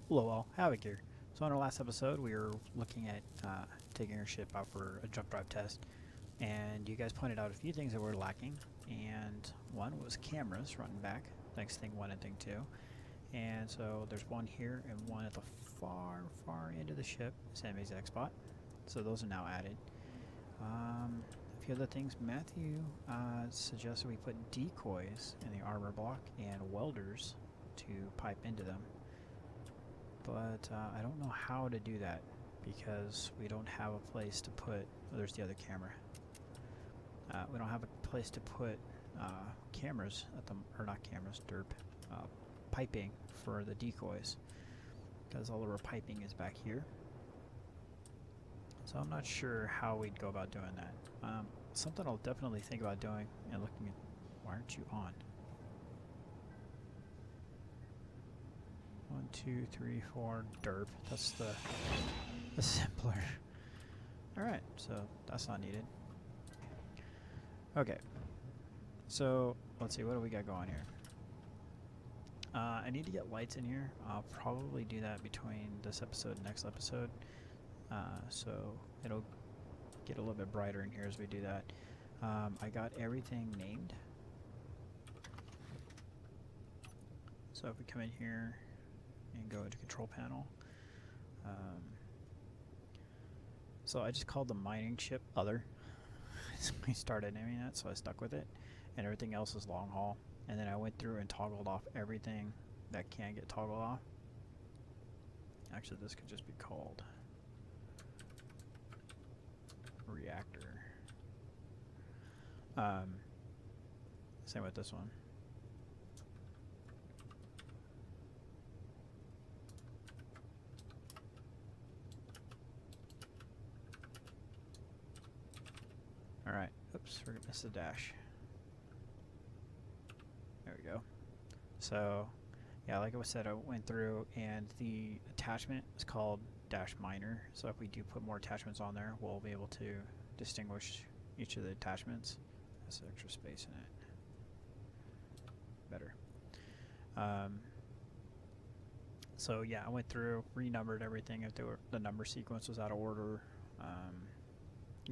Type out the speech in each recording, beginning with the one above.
Hello all, Havoc here. So in our last episode we were looking at taking our ship out for a jump drive test, and you guys pointed out a few things that were lacking, and one was cameras running back, thanks thing 1 and thing 2. And so there's one here and one at the far end of the ship, same exact spot. So those are now added. A few other things, Matthew suggested we put decoys in the armor block and welders to pipe into them. But I don't know how to do that because we don't have a place to put. Oh, there's the other camera. We don't have a place to put cameras at the, or not cameras, derp, piping for the decoys because all of our piping is back here. So I'm not sure how we'd go about doing that. Something I'll definitely think about doing and looking at. Why aren't you on? 1, 2, 3, 4, derp. That's the simpler. Alright, so that's not needed. Okay. So, let's see, what do we got going here? I need to get lights in here. I'll probably do that between this episode and next episode. So, it'll get a little bit brighter in here as we do that. I got everything named. So if we come in here and go into control panel. So I just called the mining ship other. We started naming that, so I stuck with it. And everything else is long haul. And then I went through and toggled off everything that can get toggled off. Actually, this could just be called reactor. Same with this one. Alright, oops, we're gonna miss the dash. There we go. So, yeah, like I said, I went through and the attachment is called dash miner. So if we do put more attachments on there, we'll be able to distinguish each of the attachments. Has extra space in it. Better. So yeah, I went through, renumbered everything if the number sequence was out of order.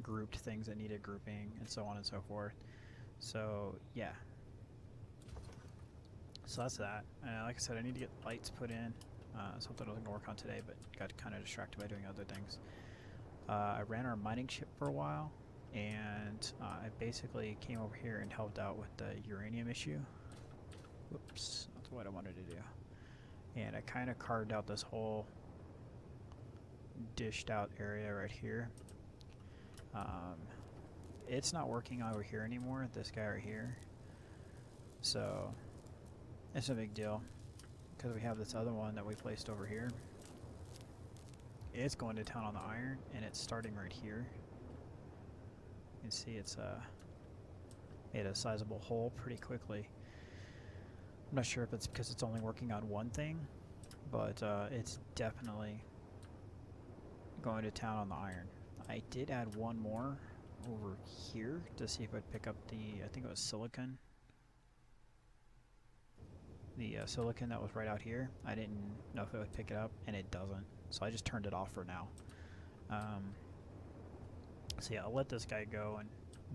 Grouped things that needed grouping, and so on and so forth. So yeah, so that's that. Like I said, I need to get lights put in, something I was going to work on today, but got kind of distracted by doing other things. I ran our mining ship for a while, and I basically came over here and helped out with the uranium issue. Whoops, that's what I wanted to do. And I kind of carved out this whole dished out area right here. It's not working over here anymore, this guy right here. So, it's a big deal. Because we have this other one that we placed over here. It's going to town on the iron, and it's starting right here. You can see it's made a sizable hole pretty quickly. I'm not sure if it's because it's only working on one thing, but it's definitely going to town on the iron. I did add one more over here to see if I'd pick up the, I think it was silicon. The silicon that was right out here. I didn't know if it would pick it up, and it doesn't. So I just turned it off for now. So yeah, I'll let this guy go and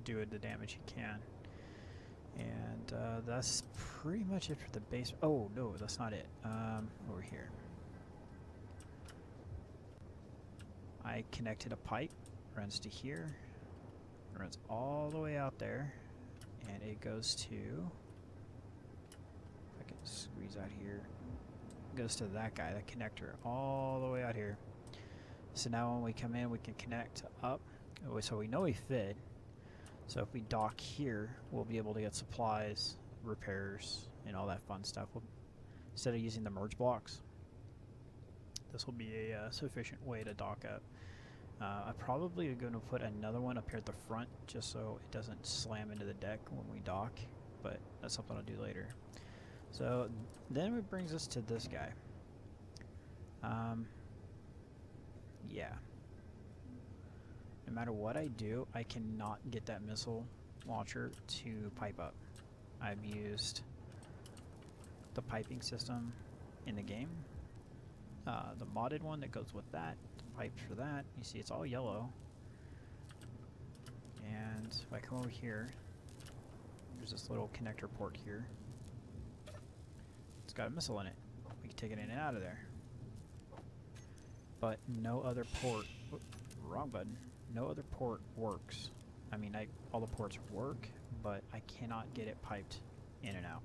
do the damage he can. And that's pretty much it for the base. Oh, no, that's not it. Over here. I connected a pipe, runs to here, runs all the way out there, and it goes to, if I can squeeze out here, it goes to that guy, that connector, all the way out here. So now when we come in, we can connect up, so we know we fit. So if we dock here, we'll be able to get supplies, repairs, and all that fun stuff. Instead of using the merge blocks, this will be a sufficient way to dock up. I'm probably going to put another one up here at the front just so it doesn't slam into the deck when we dock, but that's something I'll do later. So then it brings us to this guy. Yeah. No matter what I do, I cannot get that missile launcher to pipe up. I've used the piping system in the game, the modded one that goes with that, the pipes for that. You see it's all yellow. And if I come over here, there's this little connector port here. It's got a missile in it. We can take it in and out of there. But no other port, wrong button, no other port works. I mean, all the ports work, but I cannot get it piped in and out.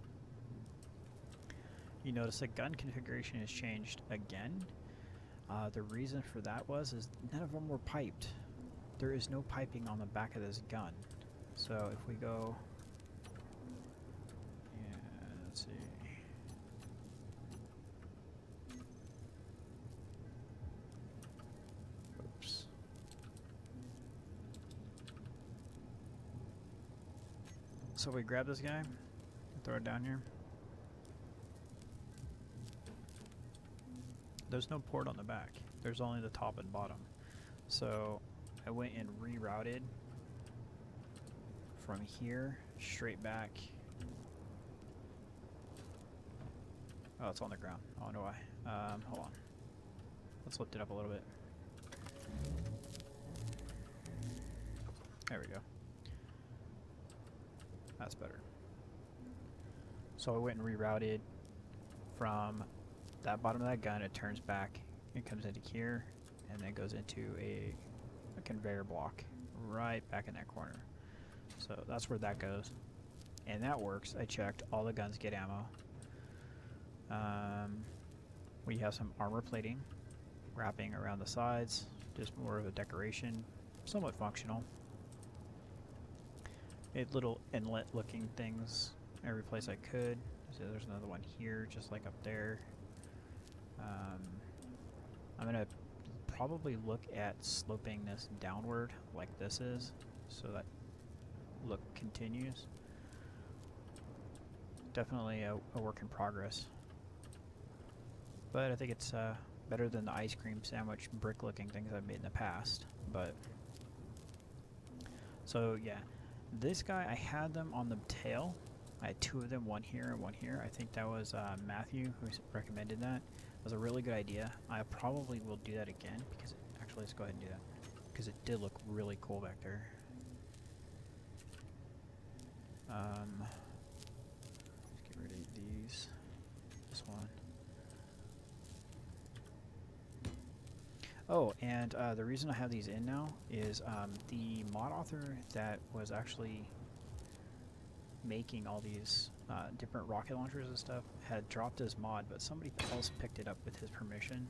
You notice the gun configuration has changed again. The reason for that is none of them were piped. There is no piping on the back of this gun. So if we go, yeah, let's see. Oops. So we grab this guy, throw it down here. There's no port on the back. There's only the top and bottom. So I went and rerouted from here straight back. Oh, it's on the ground. I don't know why. Hold on. Let's lift it up a little bit. There we go. That's better. So I went and rerouted from that bottom of that gun. It turns back. It comes into here, and then goes into a conveyor block right back in that corner. So that's where that goes, and that works. I checked. All the guns get ammo. We have some armor plating wrapping around the sides, just more of a decoration, somewhat functional. Little inlet looking things every place I could. So there's another one here, just like up there. I'm gonna probably look at sloping this downward like this is, so that look continues. Definitely a work in progress, but I think it's better than the ice cream sandwich brick looking things I've made in the past. But so yeah, this guy, I had them on the tail. I had two of them, one here and one here. I think that was Matthew who recommended that. It was a really good idea. I probably will do that again, because actually, let's go ahead and do that, because it did look really cool back there. Let's get rid of these. This one. Oh, and the reason I have these in now is the mod author that was actually making all these different rocket launchers and stuff had dropped his mod, but somebody else picked it up with his permission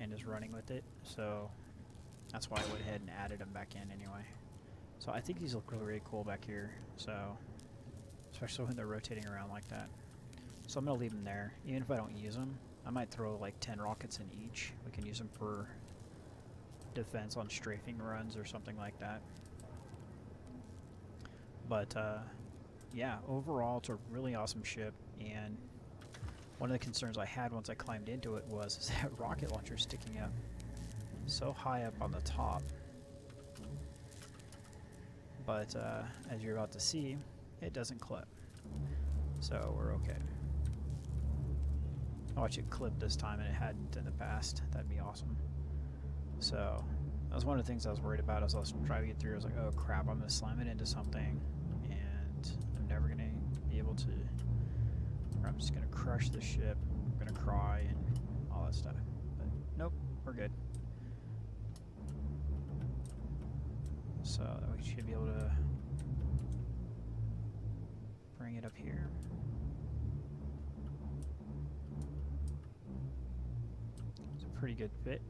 and is running with it, so that's why I went ahead and added them back in anyway. So I think these look really cool back here, so especially when they're rotating around like that. So I'm going to leave them there. Even if I don't use them, I might throw like 10 rockets in each. We can use them for defense on strafing runs or something like that. But yeah, overall it's a really awesome ship, and one of the concerns I had once I climbed into it was that rocket launcher sticking up so high up on the top. But as you're about to see, it doesn't clip, so we're okay. I'll watch it clip this time, and it hadn't in the past. That'd be awesome. So that was one of the things I was worried about as I was driving it through. I was like, oh crap, I'm going to slam it into something, and I'm never going to be able to, or I'm just going to crush the ship, I'm going to cry, and all that stuff. But nope, we're good. So we should be able to bring it up here. It's a pretty good fit.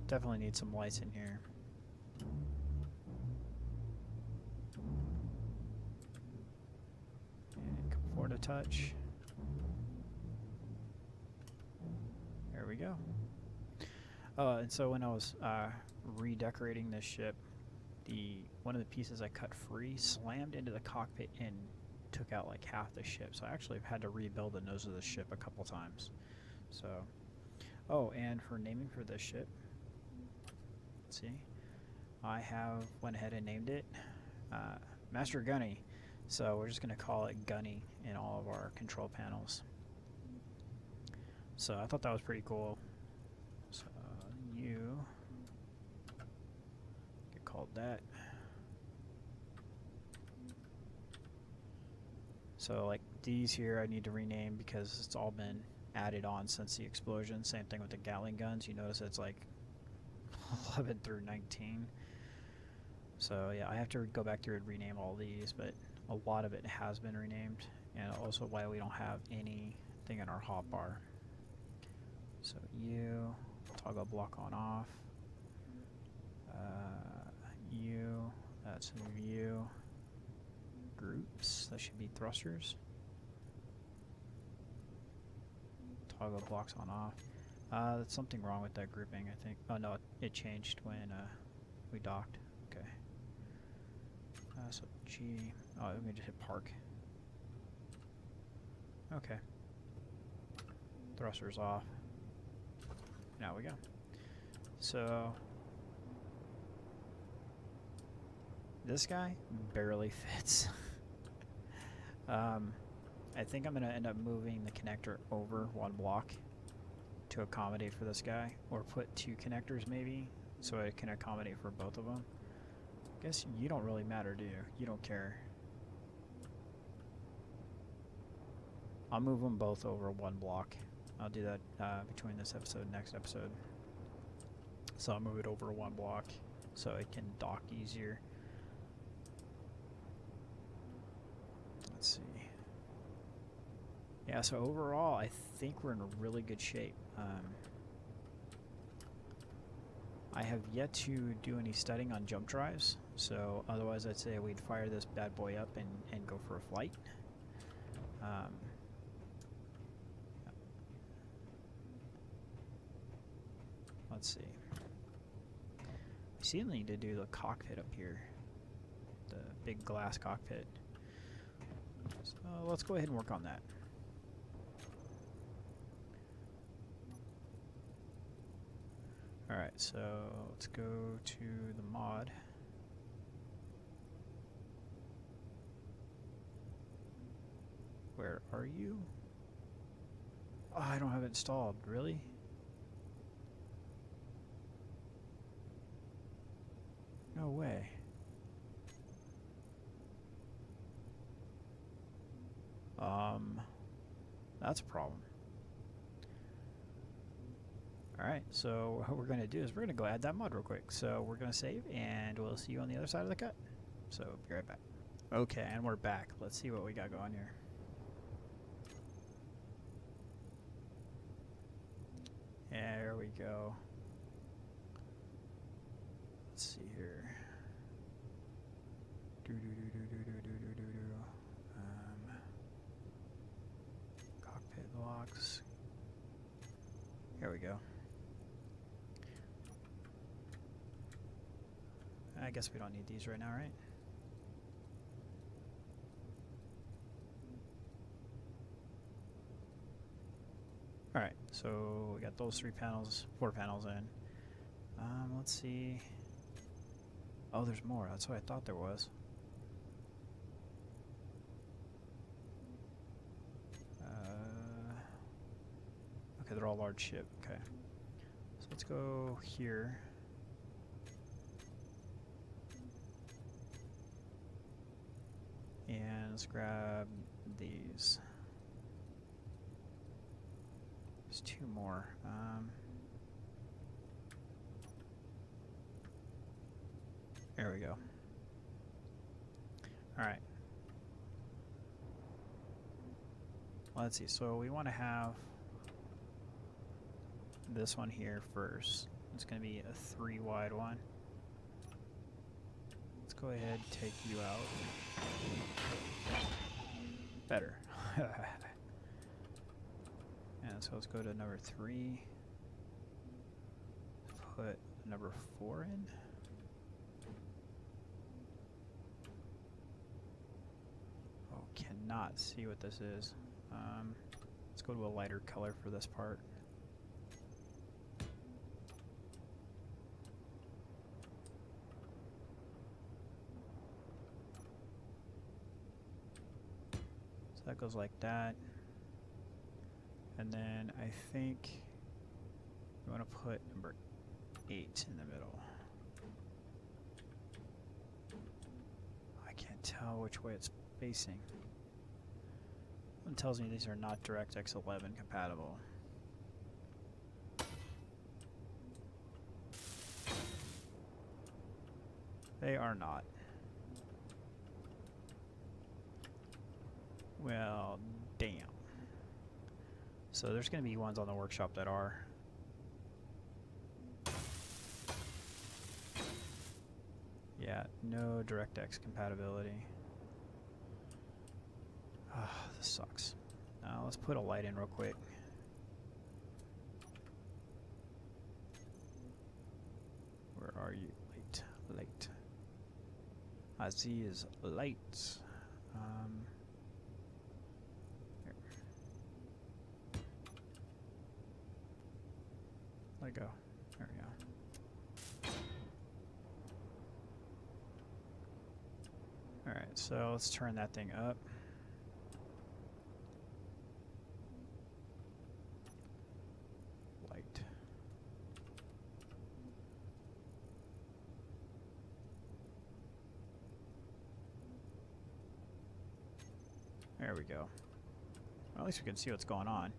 Definitely need some lights in here. And come forward a touch. There we go. And so when I was redecorating this ship, one of the pieces I cut free slammed into the cockpit and took out like half the ship. So I actually had to rebuild the nose of the ship a couple times. So, oh, and for naming for this ship, let's see, I have went ahead and named it Master Gunny. So we're just going to call it Gunny in all of our control panels. So I thought that was pretty cool. So you get called that. So like these here I need to rename because it's all been added on since the explosion. Same thing with the Gatling guns. You notice it's like 11 through 19. So yeah, I have to go back through and rename all these, but a lot of it has been renamed, and also why we don't have anything in our hotbar. So you, toggle block on off. You, that's view. Groups, that should be thrusters. Toggle blocks on off. There's something wrong with that grouping, I think. Oh no, it changed when we docked. Okay. So G. Oh, let me just hit park. Okay. Thrusters off. Now we go. So this guy barely fits. I think I'm going to end up moving the connector over one block to accommodate for this guy, or put two connectors maybe, so I can accommodate for both of them. I guess you don't really matter, do you? You don't care. I'll move them both over one block. I'll do that between this episode and next episode. So I'll move it over one block so it can dock easier. Let's see. Yeah, so overall, I think we're in a really good shape. I have yet to do any studying on jump drives, so otherwise I'd say we'd fire this bad boy up and go for a flight. Let's see. We still need to do the cockpit up here. The big glass cockpit. So let's go ahead and work on that. Alright, so let's go to the mod. Where are you? Oh, I don't have it installed. Really? No way. That's a problem. Alright, so what we're going to do is we're going to go add that mod real quick. So we're going to save, and we'll see you on the other side of the cut. So be right back. Okay, and we're back. Let's see what we got going here. There we go. Let's see here. Cockpit locks. Here we go. I guess we don't need these right now, right? Alright, so we got those 4 panels in. Let's see. Oh, there's more. That's what I thought there was. Okay, they're all large ship. Okay. So let's go here. And let's grab these. There's 2 more. There we go. Alright. Let's see. So we want to have this one here first. It's going to be a 3 wide one. Let's go ahead and take you out. Better. And so let's go to number 3. Put number 4 in. Oh, cannot see what this is. Let's go to a lighter color for this part. that goes like that. And then I think we want to put number 8 in the middle. I can't tell which way it's facing. It tells me these are not DirectX 11 compatible. They are not. Well, damn. So there's going to be ones on the workshop that are. Yeah, no DirectX compatibility. Ah, this sucks. Now let's put a light in real quick. Where are you? Light, light. Z is light. Here. Let go. There we go. Alright, so let's turn that thing up. Light. There we go. Well, at least we can see what's going on.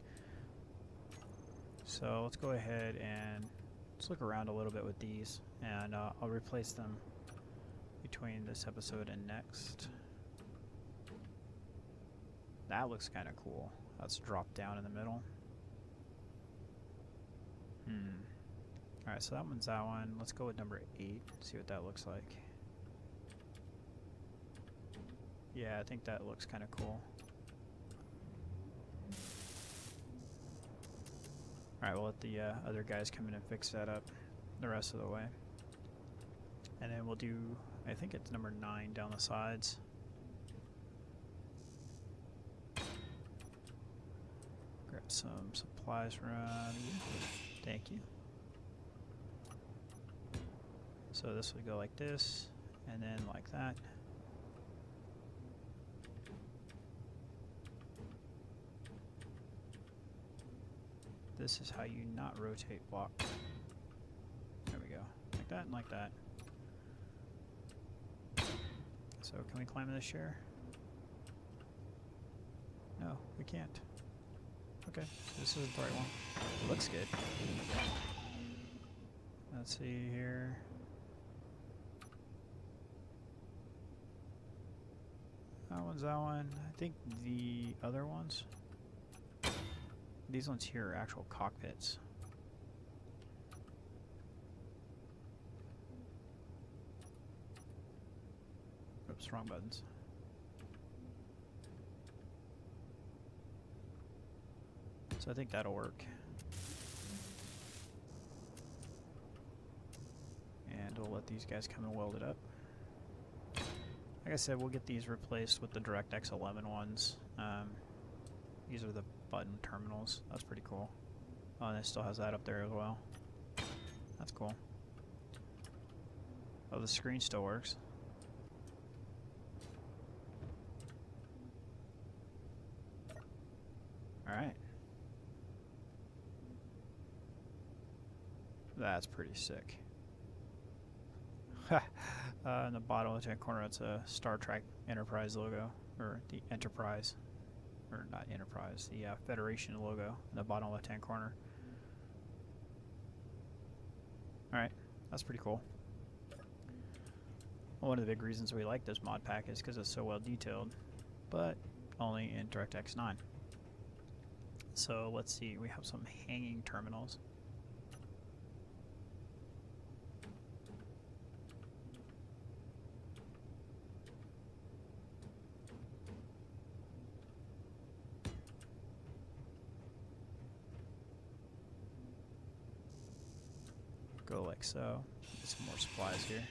So let's go ahead and let's look around a little bit with these, and I'll replace them between this episode and next. That looks kind of cool. That's dropped down in the middle. Alright, so that one's that one. Let's go with number 8, see what that looks like. Yeah, I think that looks kind of cool. Alright, we'll let the other guys come in and fix that up the rest of the way. And then we'll do, I think it's number 9 down the sides. Grab some supplies from you. Thank you. So this would go like this, and then like that. This is how you not rotate block. There we go. Like that and like that. So can we climb this chair? No, we can't. Okay, so this isn't the right one. It looks good. Let's see here. That one's that one. I think the other ones. These ones here are actual cockpits. Oops, wrong buttons. So I think that'll work. And we'll let these guys come and weld it up. Like I said, we'll get these replaced with the DirectX 11 ones. These are the button terminals. That's pretty cool. Oh, and it still has that up there as well. That's cool. Oh, the screen still works. Alright. That's pretty sick. In the bottom left-hand corner, it's a Star Trek Enterprise logo, or the Enterprise, or not Enterprise, the Federation logo in the bottom left-hand corner. Alright, that's pretty cool. One of the big reasons we like this mod pack is because it's so well detailed, but only in DirectX 9. So let's see, we have some hanging terminals. Go like so. Get some more supplies here.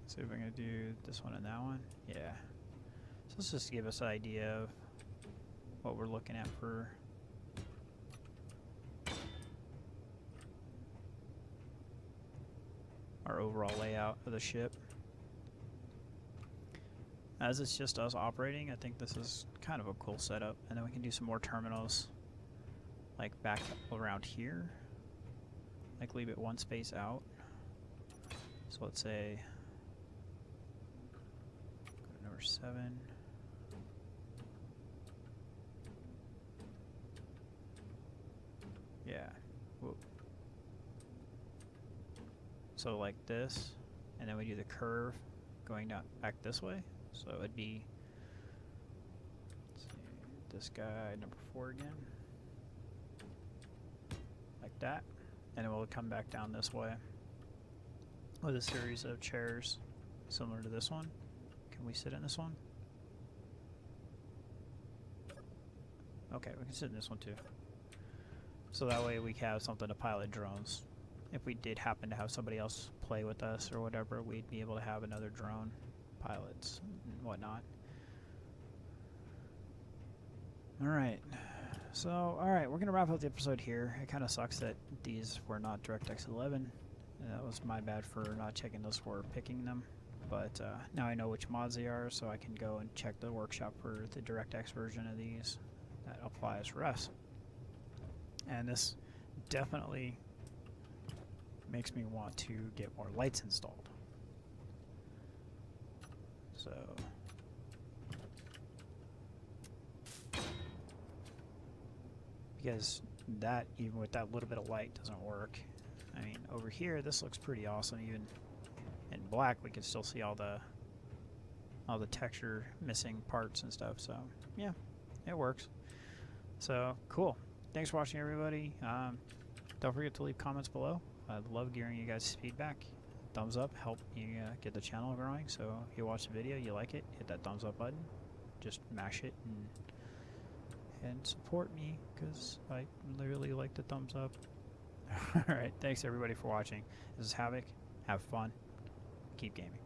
See if I'm gonna do this one and that one. Yeah. So let's just give us an idea of what we're looking at for our overall layout of the ship. As it's just us operating, I think this is kind of a cool setup. And then we can do some more terminals, like back around here. Like leave it one space out. So let's say go to number 7. Yeah. Whoop. So like this, and then we do the curve going down back this way. So it would be, let's see, this guy, number 4 again, like that, and then we'll come back down this way with a series of chairs similar to this one. Can we sit in this one? Okay, we can sit in this one too. So that way we have something to pilot drones. If we did happen to have somebody else play with us or whatever, we'd be able to have another drone pilots and whatnot. Alright, so alright, we're gonna wrap up the episode here. It kind of sucks that these were not DirectX 11. That was my bad for not checking those or picking them, but now I know which mods they are, so I can go and check the workshop for the DirectX version of these that applies for us. And this definitely makes me want to get more lights installed. So because that, even with that little bit of light, doesn't work. I mean, over here this looks pretty awesome. Even in black we can still see all the texture missing parts and stuff. So yeah, it works. So cool. Thanks for watching, everybody. Don't forget to leave comments below. I love hearing you guys' feedback. Thumbs up help you get the channel growing. So if you watch the video, you like it, hit that thumbs up button. Just mash it and support me, because I literally like the thumbs up. Alright, thanks everybody for watching. This is Havoc. Have fun. Keep gaming.